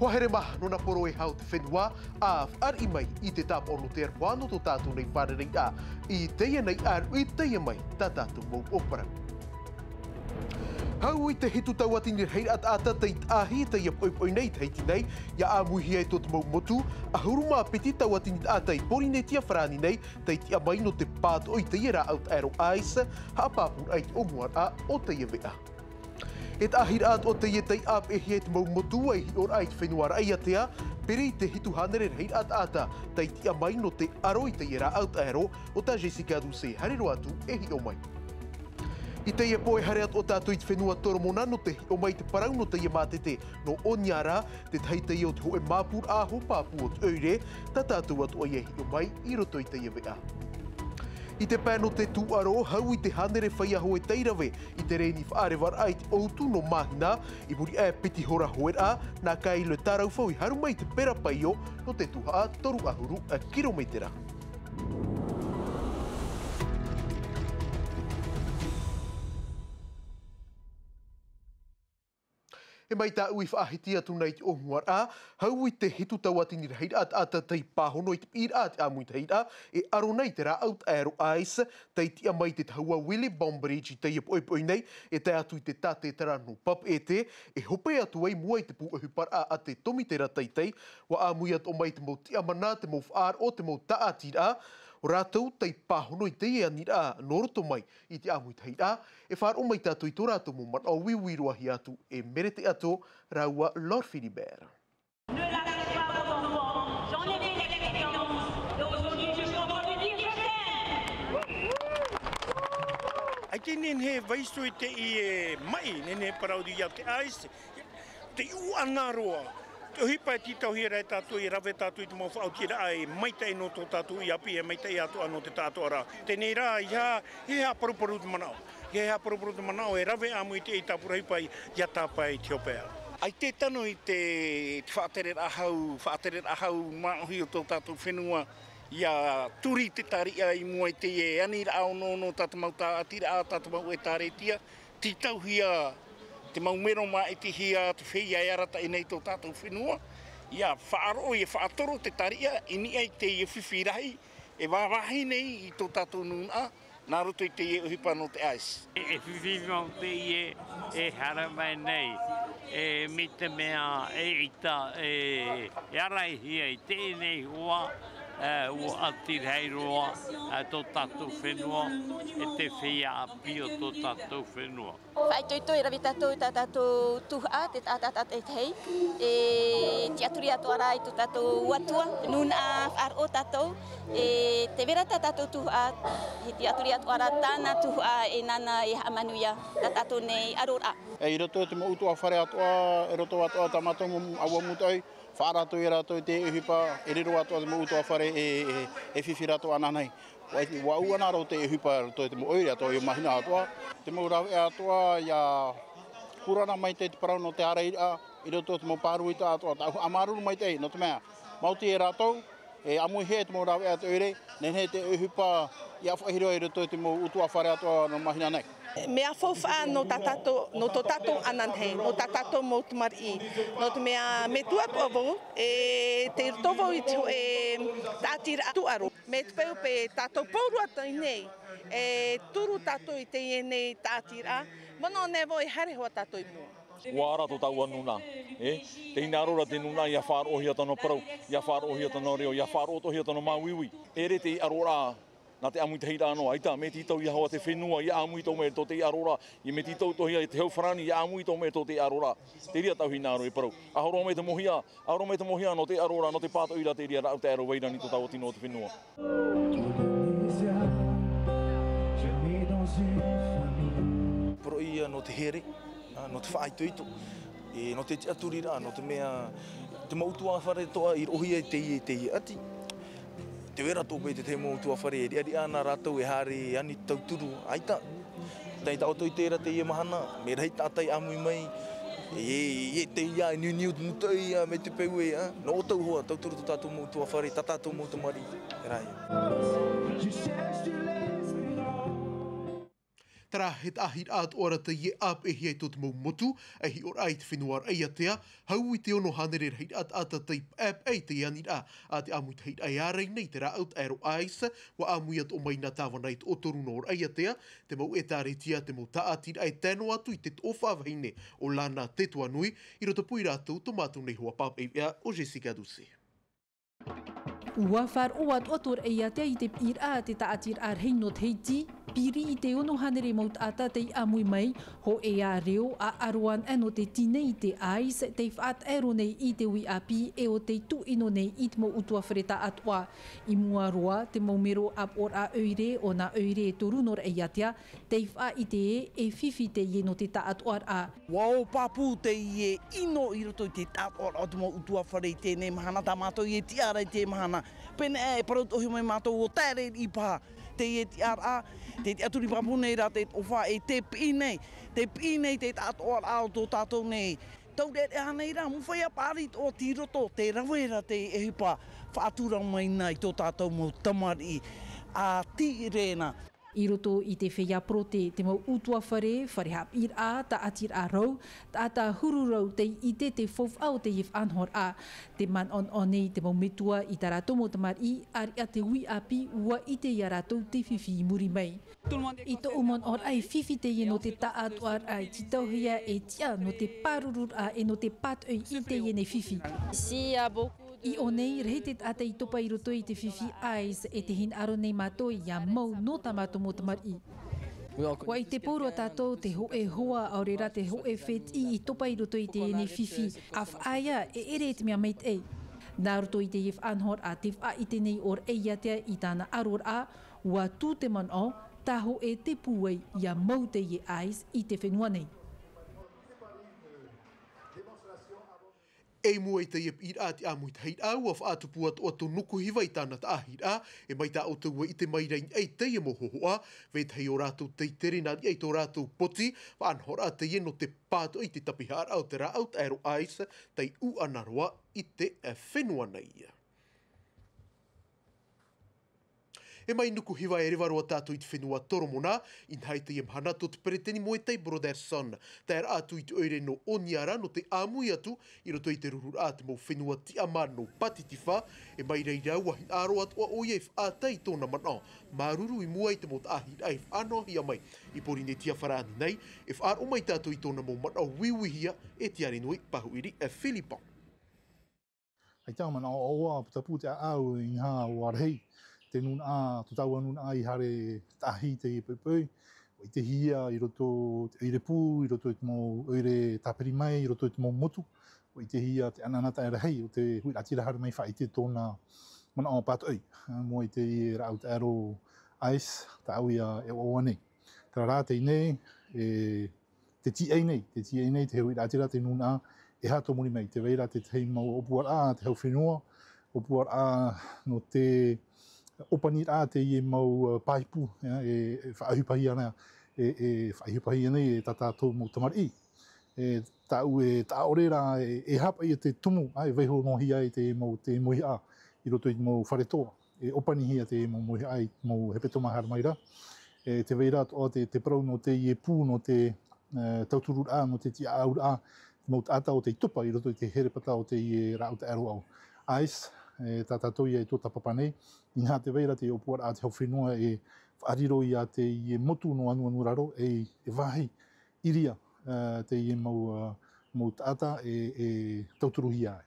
Hohere maha no na poro e hau te whenua a whaari mai I te tapa ono te arwano to tātou nei whare nei a I teia nei aru I teia mai tā tātou mou opera. Hau I te hitu tau ati ni hei at ata tei ahi te ia poipoi nei teiti nei ia amuhi ai tot mau motu a huru maa piti tau ati ni ata I pori nei tia whrani nei teiti a mai no te pāto I te ia out aero ais ha apapun ai te omuar a o te ia vea. Et ahir at o te ia tei ap e hiet mau motu ai hi or ai te whenua rai atea peri te hitu hanere hei at ata teiti a mai no te aroi te ia out aero o ta Jessica Duse harero atu e hi o mai. I te ia poe hare at o tātou I te whenua toromona no te o mai te parau no te ia mātete no o niara te tai te ia o te hoe māpur a ho pāpu o te oire ta tātou at o ia hi o mai I roto I te ia vea. I te pēno te tūaro hau I te hanere whaia hoe teirawe I te reni whaare war ai te outu no mahina I muri e piti hora hoera nā kai le tarau whau I haru mai te pera paio no te tuha toru ahuru a kilometera. E mai tā ui whaahiti atu nei te ohuar a, hau I te hitu tau ati ni reheira at ata tei pāhono I te pira at amui te heira, e aro nei te rā out aero ais, tei tia mai te taua Willy Bombridge I te ia poipoi nei, e te atu I te tate taranu pap e te, e hope atu ai mua I te pu ahupar a te tomi te ratei, wa amui at o mai te mau tia mana, te mau whaar o te mau taatira, o rātou tei pāhono I te ia nira noroto mai I te amui te heira, e whaar o mai tātou I tō rātou mo man au wiwiroahi atu e merete ato raua Lord Philibert. Ne lâchez pas vos enfants, j'en ai fait l'expérience, et aujourd'hui je suis en train de dire je t'aime. Ai te nen he vaisto I te I e mai, nen he parau di iau te ais, te u ana roa. Te hipa ti tau hira e tātou I rawe tātou I te mau whautira ai mai tei no tō tātou I api e mai tei atu ano te tātou ara. Tēnei rā, he ha paruparu te manao. He ha paruparu te manao e rawe amu I te I tāpura hipa I atāpai te opea. Ai te tano I te whaateret ahau māohi o tō tātou whenua ia turi te taria I mua I te e anira ao no tātou mau tā atira a tātou mau e tāretia. Ti tau hia te maumero mā I te hia te whia e arata I nei tō tātou whenua. Ia whaaro e whaatoro te taria ini ai te I whiwhirahi e wāwahi nei I tō tātou nuna nā roto I te I uhipa no te ais. E whiwhima o te e hara mai nei, e mi te mea e ita e arai hia I te nei hoa, o atirhei roa tō tātou whenua e te whia api o tō tātou whenua. Whai toitoi rawi tātou tuha te tātata e hei, e te aturi atu ara I tō tātou uatua, nuna whaar o tātou, e te vera tātou tuha, he te aturi atu ara tāna tuha e nana e hamanuia tātou nei arora. E roto te mo utua whare atua, e roto atua tamatongu aua mutai, whaarato I rato I te uhipa, e riro atua te mo utua whare e whiwhirato ana nei. Wa uana ro te uhipa to te mo oire atua I mahina atua, te mo rawe atua ia kurana mai te parau no te areira, I roto te mo pāruita atua, ta amaruru mai te no te mea. Mauti e rato, e amui he te mo rawe atua oire, nen he te uhipa ia whahiro I roto te mo utua whare atua no mahina nei. Mea whauwha no tō tātou ananhei, no tā tātou mō tumari. No te mea me tuatu avo, e te tovo I te tātira atu aro. Me te pēu pe tātou pauru atu nei, e turu tātou I te nei tātira, mana nevo e hare hoa tātou I mua. Wa ara tō tau anuna, te ina arora te nuna ia whaarohi atano parau, ia whaarohi atano reo, ia whaarohi atano māwiwi. E re te arora nā te amui te heira anō, aita me titau I hawa te whenua, I amui tau me tō te arora, I me titau tohia I te hau wharani, I amui tau me tō te arora. Te ria tau hina aro I parau. Ahoro me te mohia no te arora, no te pāto ira te ria rau te aro weirani tō tau tino o te whenua. Pro ia no te here, no te whaituito, no te aturira, no te mea, te mautua whare toa I rohi e te I ati. Te wera tōpei te mo tua whare e ri ana rātou e hare ani tauturu aita. Tei tau toi tēra te ia mahana, me rei tātai amui mai, e te ia niu muta ia me te peu e, no o tau hoa, tauturu tō tātou mo tua whare, tā tātou mo tamari, e rai. Tara het ahir at ora te ye ap e hiai tot mau motu, e hi or ai te whenuar ai atea, hau I te ono hanere hit at ata te ap ei te anit a te amui te hit ai arei nei te ra out aero aisa, wa amui at o mai na tawa nei te otoru no or ai atea, te mau e tare tia te mau taatir ai tēno atu I te ofa avheine o lana te tua nui, I roto pui rātou tomātou nei hoa pap eia o Jessica Duce. Ua whar o at otor e atea I te pir a te taatir ar hei not heiti, piri I te ono hanere maut ata te amui mai, ho e a reo a aruan ano te tine I te ais, te whaat ero nei I te ui api e o te tu ino nei I te mo utua whereta atua. I mua roa te maumero ap or a oire o na oire e torunor e atea, te wha I te e whiwhi te ie no te taatuar a. Wao papu te ie ino I roto I te taatuar o te mo utua whare I tēnei mahana, tā mātou I e tiara I te mahana. Pene e parot ohi mai mātou o tere I paha. Te ie tiara te aturi papu nei rā te ofa e te pi nei te tātoa ao tō tātou nei. Tau re hanei rā, muwhai a pāri o tiroto, te rawera te ehipa, whātura mai nei tō tātou mo tamari a ti rena. I roto I te whea prote, te mau utua whare hap ir a, ta atir a rau, ta ata huru rau te I te fof au te if anhor a. Te man on nei te mau metua I ta rato mo tamar I, ari a te ui api ua I te ia rato te whiwhi I muri mai. I to umon or ai whiwhi te ie no te taatuar ai, ti tauhia e tia no te parurur a e no te pat I te ie nei whiwhi. I o nei, rehe te ata I topa I roto I te whiwhi ais e te hin aro nei mātou ia mau no ta mātou mo tamar I. Wa I te pōrua tātou te ho e hoa au rera te ho e whet I topa I roto I te nei whiwhi. Af aia e ere te mea meit ei. Nā roto I te if anhor a te wha I te nei or e iatea I tāna aror a, ua tū te man o, tā ho e te pūei ia mau te ie ais I te whenua nei. E mua I te iep ir a te amui te heit au, af atu puat o to nuku hiwa I tāna ta ahir a, e mai tā o te ua I te mairain ei te ia moho hoa, ve te hei o rātou te tere nari ei tō rātou poti, wa anhora te ino te pāto I te tapihar au te rā au te aero aisa, te u anaroa I te whenua nei. E mai nuku hiwa e rewaroa tātou I te whenua toromona, in hei te mahana to te pereteni mo e tei Broderson. Tā er atu I te oire no oniara no te āmui atu, I roto I te rurur a te mo whenua ti amano patitifa, e mai rei rau wahin aro atua o ief a tei tōna mana. Maruru I mua I te mo ahir aif ano hia mai, I pori ne tia wharani nei, e whaar o mai tātou I tōna mo mana wiwihia e tiare nui pahuiri e Filipon. Ai tā mana o oa putapu te au I ngā o arhei. Te nun a, tu tau anun a I hare tahi te ipepoi, o I te hia I roto te eire pū, I roto I te mo eire tapiri mai, I roto I te mo motu, o I te hia te ananata era hei, o te hui atira hara mai whai te tōna mana o pātoi, mo I te rau te aro ais, ta au ia e o nei. Tara rā te nei, te tia nei, te hui atira te nun a, e hato mori mai, te veira te tei mau opuar a, te hau whenua, opuar a no te opanir a te I mau paipu, e whaahupahi ana, e whaahupahi ana e tata tō mo tamari. Tau e taorera e hapa I te tumu, e weiho no hia I te mau te mohi a, I roto I mau wharetoa. E opani hia te mau mohi a, I mau hepetoma harmaira. Te veira toa te parau no te ie pū, no te tauturur a, no te tia aur a, mau ata o te tupa, I roto I te herepata o te ie rau te aro au. Ais, tata toia e tō tapapa nei, I ngā te veira te opuar a te hau whenua e whaariro I a te ie motu no anu raro e wahi iria te ie mau tata e tauturuhi ai.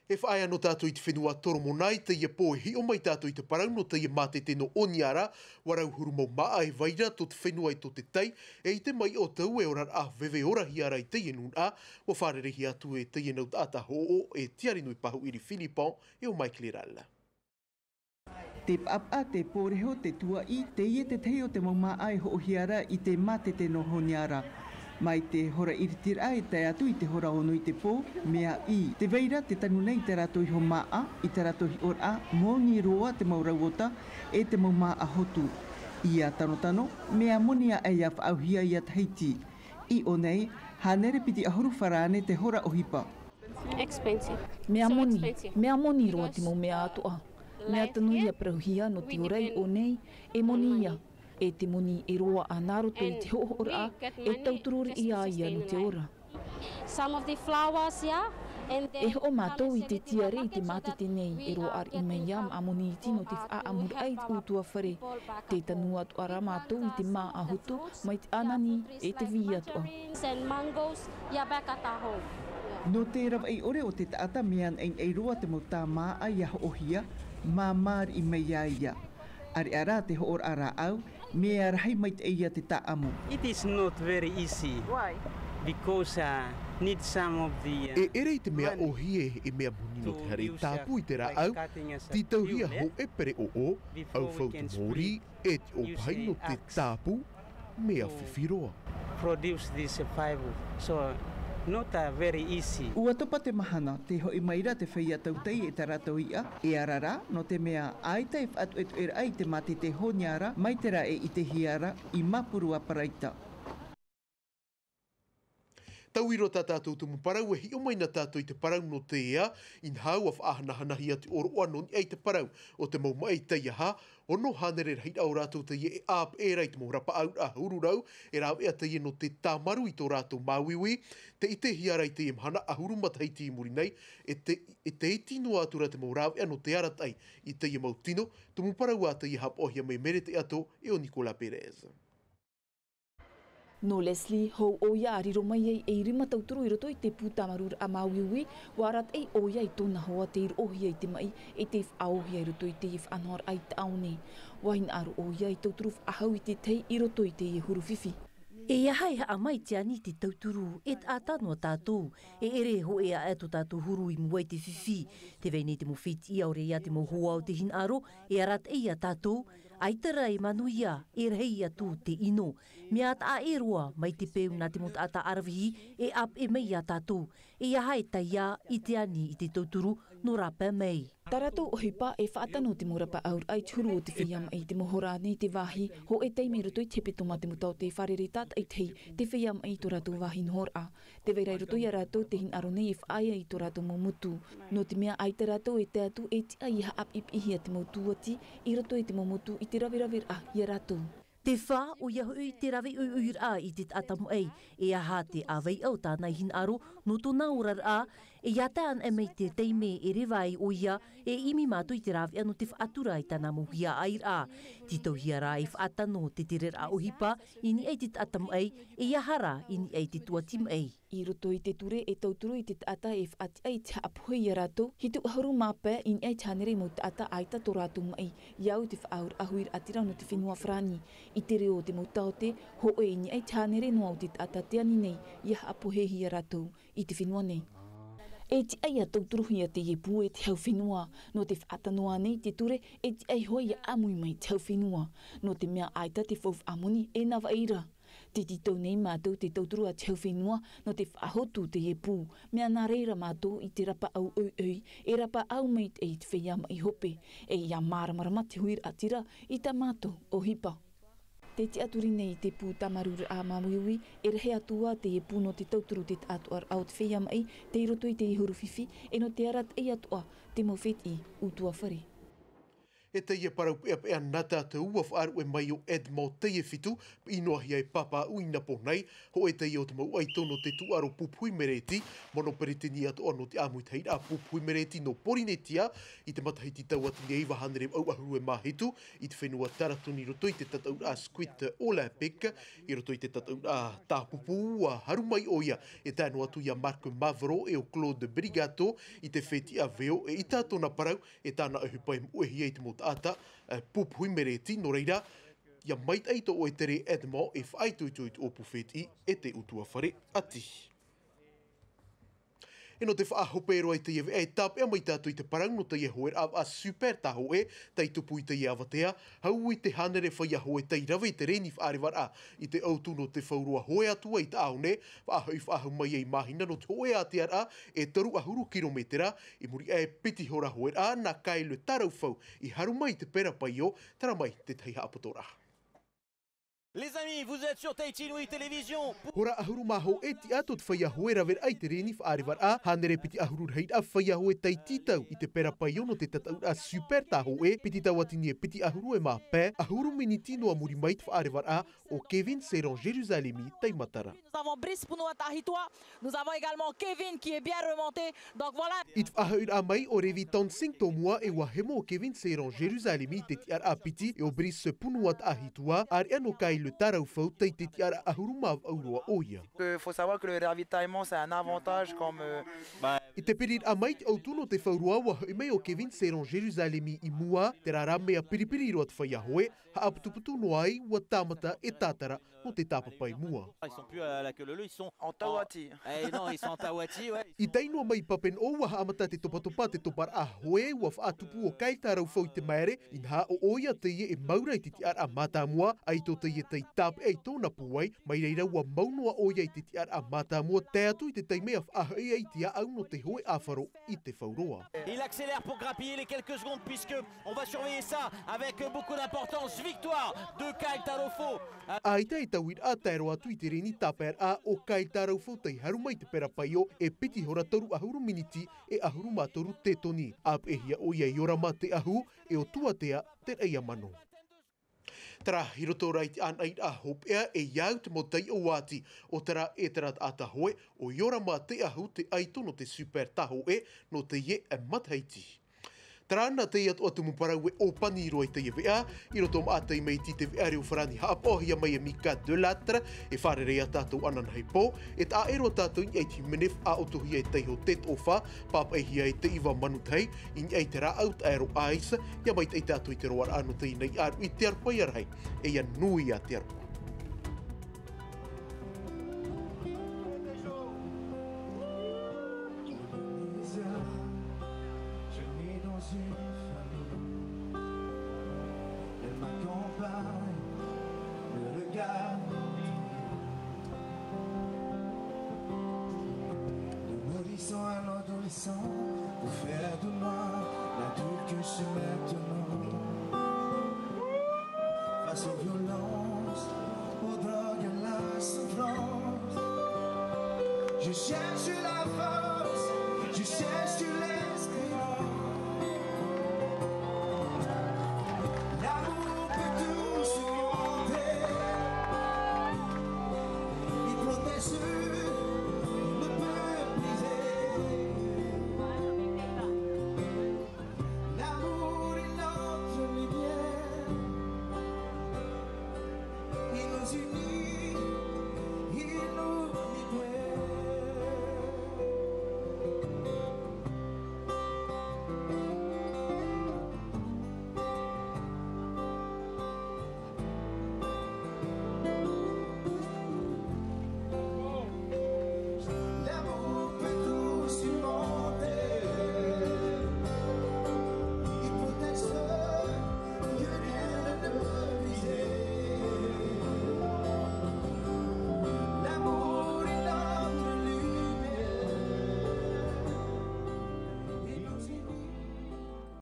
E whaai anō tātou I te whenua toromonai, te ia pō hi o mai tātou I te parau no te ia mate te no oniara, warau huru mau mā'a e vaira to te whenua I to te tei, e I te mai o tau e orar a vewe ora hi ara I te ienun a, wa wharerehi atu e te ienau tāta ho e tiarinui pahu iri Filipon e o Mike Lerala. Te papa, te pōreho, te tua I, te ie te teo te mau mā'a e hoʻohiara I te mate te no honiara. Mai te hora iritira e te atu I te hora ono I te pō, mea I. Te veira te tanu nei te rato I ho mā'a, I te rato I or a, moni roa te mau rauota, e te mau mā'a hotu. Ia tano, mea monia e ia whaauhia I a Tahiti. I o nei, hanere piti ahuru wharane te hora o hipa. Expensive. Mea moni roa te mau mea atua. Mea tanuia prauhia no te orei o nei, e moni ia. e te moni e roa a naroto i te hohora e tautururi i a ia no te ora. Some of the flowers here, and E ho mātou i te tiare i te mātete nei e roa ar i mei am a moni i tino te wha amur ai utua whare. Te tanua atu ara mātou i te mā'a hoto mai te anani e te vi atua. and mangoes, yeah, back at our home. No te rawa i ore o te taata mean ei roa te mauta mā'a ia ho'ohia, māmar i mei a ia. Ari ara te ho'or ara au, me arahi mai te eia te ta'amu. It is not very easy. Why? Because need some of the E ere i te mea ohie e mea muni no te hare tāpu i te rā au, ti tauhia ho e pere o, au whau te mori, e te opai no te tāpu, mea whiwhiroa. Produce this fiber. So not very easy. Ua topa te mahana, te hoi maira te whaia tautei e tarato ia, e arara, no te mea aita e whatu etu era ai te mate te honiara, mai te ra e i te hiara, i mapuru a paraita. Tau iro tā tātou tumu parau e hi o mai na tātou i te parau no te ea, in hau af ahanahanahi ati oro anoni ei te parau o te maumai tai aha, ono hanere rahi au rātou tai e ap e rei te mo rapa au a hururau, e rau ea tai e no te tāmaru i tō rātou māwiwi, te ite hiarai te mahana a huru mataiti i muri nei, e te itino atura te mo rau ea no te aratai i te i mautino, tumu parau a tai e hap ohia mai mere te ato e o Nicola Perez. No Leslie, hou o ia ariro mai ei e rima tauturu i roto i te pūtamarura a Māwiwi, warat ei o ia i tōna hoa te iro ohia i te mai e te whaohia i roto i te if anoar ai te aone. Wahin aro o ia i tauturu whahau i te tei i roto i te huru whiwhi. E ahai haa mai te ani te tauturu e tātano a tātou, e ere ho e a eto tātou huru i mua i te whiwhi. Te vei te mo whit ia ore ia te mo hoa o te hin aro, e arat ei a tātou, aitara e manu ia, e rei atu te ino. Mea ata e roa mai te peu nā te mota ata arawihi e ap e mei a tātou. E ahai taia i te ani i te tauturu no rapa mei. Taratou ohipa e whaatano te morapa aur ai turu o te whiam ai te mohora nei te wahi ho e teime roto i tepe toma te mutau te wharere tata i tei te whiam ai tō rātou wahi nhor a. Te veirai roto i a rātou te hin aro nei e whaia i tō rātou mo mutu. No te mea ai te rātou e te atu e ti ai ha ap ip ihia te mo tuati i roto i te mo mutu i te rawirawir a i a rātou. Te whā o ia hui te rawi uiur a i te atamu ei, e aha te awei au tānai hin aro, no tō naurar a, e iataan e mei te teime e rewai o ia, e imi mātu i te rawi anu te whaatura i tāna mohia air a. Ti tauhia rā e whaatano te te rera ohipa, ini ei te atamu ei, e iahara ini ei te tuatim ei. I roto i te ture e tauturu i te ata e whaati ai te apuhoi i rātou, hitu haru māpē in ei tānere mo te ata aita tō rātou mai, iau te whaaur ahuir atira no te whenua whrani. I te reo te mautaote, ho e ini ei tānere noa o te ata te ani nei, ia apuhehi i rātou i te whenua nei. E ti ai a tauturuhi a te iepu e te hau whenua, no te whaatanoa nei te ture, e ti ai hoi a amui mai te hau whenua, no te mea aita te whauw amuni e nawa eira. Te titau nei mātou te tauturu a te hau whenua, no te whahotu te iepu, mea nā reira mātou i te rapa au e rapa au mai te i te wheiama i hope, e ia māramarama te huir atira i ta mātou o hipa. Te te aturi nei te pū tamarura a Māwiwi, e rehe atua te e pū no te tauturu te atuar au te wheiam ai, te i roto i te huru whiwhi, e no te arat e atua te mawhet i utua whare. E te ia parau e nata te ua whaaru e mai o Edmo te e fitu, inoa hi ai papa uina po nei, ho e te ia o te mau ai tono te tuaro pupui mereti, mono peretini ato ano te amui te a pupui mereti no porinetia, i te matahiti tau atu ni eiva hanere au ahuru e mahitu, i te whenua taratuni roto i te tatau a Squid Olympic, i roto i te tatau a tāpupu a harumai oia, e tāno atu i a Marco Mavro e o Claude Brigato, i te wheti a veo, e i tātona parau, e tāna ahupai muehia i te mota ata pupui mereti no reira ia mait aito o e tere Edmo e whaituituit o pufeti e te utua whare ati. E no te whaahopero ai te iewe e tap e mai tātou i te parau no te iehoer a super taho e tai tupu i te ieawatea, hau i te hanere whai aho e tei rawe te reni whaarewar a i te autu no te whaurua hoe atua i te aone, whaahau mai ei mahina no te hoe a te ara e taru ahuru kilometera i muri e piti hora hoer a na kailue tarau whau i haru mai te pera pai o, tara mai te teiha apotora. Les amis, vous êtes sur Tahiti Nui Télévision. Hora ahuru maho e ti ato te whaia hoe rawer ai te reni whaarewar a, hanere piti ahuru reit a whaia hoe Tahiti tau i te pera paiono te tatau a super taho e, piti tawatini e piti ahuru e maa pē, ahuru miniti noa muri mai te whaarewar a o Kevin Seron Jérusalemi Taimatara. Nous avons Brice pour nous Tahitois, nous avons également Kevin qui est bien remonté, donc voilà. I te whahaur a mai o revi tonsing to mua e wahemo o Kevin Seron Jérusalemi te ti ar a piti e o Brice se punu at ahitua, ar eno kai le tarau fau te te ti ar ahuru mav aurua oia. Il faut savoir que le ravitaillement c'est un avantage comme... I te pirir a mai te autuno te whaurua wa hui mai o Kevin Seron Jérusalemi i mua, te rara mea piripiri roa te whaia hoe, ha aputuputu no ai wa tamata e tātara no te tāpapai mua. Ils sont plus à la queue leu, ils sont en Tawati. Non, ils sont en Tawati, ouais. I tainua mai papen o wa amata te topatopa te topar a hoe wa whaatupu o kai tarau fau te maere, inha o oia te ie e maura i te ti ar a matamua, ai to te ie tei tāp ei tōna puai, mai reira wa maunua oia i te ti ar a matamua, te atu i te teimea whaahei ei ti a au no te hoe awharo i te whauroa. Il accélère pour grappiller les quelques secondes puisque on va surveiller ça avec beaucoup d'importance. Victoire de Kyle Tarofo. Aita e tauir a taero atu i te reni tāpēr a o Kyle Tarofo tei haru mai te pera paio e piti hora taru ahuru miniti e ahuru mātoru te toni. Ap e hia oia i ora mā te ahu e o tuatea te reia mano. Tara, hiroto rai te anai a hopea e iau te motai o wāti o tara e tara ata hoe o iora mā te ahu te aito no te super taho e no te ie e mataiti. Tara ana te atu atu muparau e o pani roi te iwea, i roto ma atai mei ti te wea reo wharani haapohia mai e Mika de Latra, e wharere a tātou anan hei pō, e tā ero tātou i eiti menef a otohia e teiho tet ofa, pāpa e hia e te iwa manutei, i ei te rā aut aero aisa, ia mai te tātou i te roar anu te inei aru i te arpa iarhei, e ia nui a te arpa. Pour faire de moi l'adulte que je suis maintenant. Face aux violences, aux drogues, à la souffrance, je cherche la force, je cherche les